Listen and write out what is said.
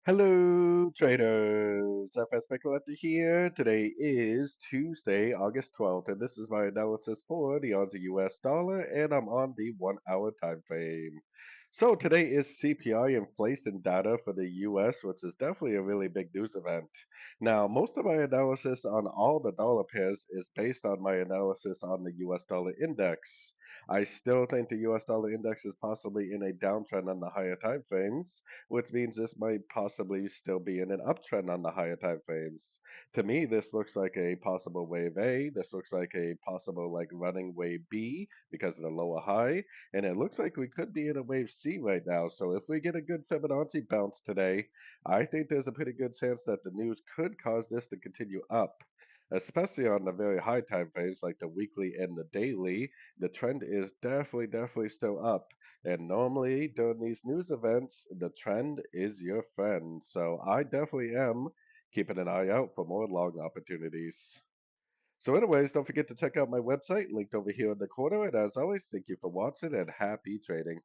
Hello, traders. FX Pip Collector here. Today is Tuesday, August 12th, and this is my analysis for the Aussie US dollar, and I'm on the 1 hour time frame. So today is CPI inflation data for the US, which is definitely a really big news event. Now, most of my analysis on all the dollar pairs is based on my analysis on the US dollar index. I still think the US dollar index is possibly in a downtrend on the higher time frames, which means this might possibly still be in an uptrend on the higher time frames. To me, this looks like a possible wave A. This looks like a possible like running wave B because of the lower high, and it looks like we could be in a wave C right now. So if we get a good Fibonacci bounce today, I think there's a pretty good chance that the news could cause this to continue up. Especially on the very high time frames like the weekly and the daily, the trend is definitely still up. And normally during these news events, the trend is your friend. So I definitely am keeping an eye out for more long opportunities. So anyways, don't forget to check out my website linked over here in the corner. And as always, thank you for watching and happy trading.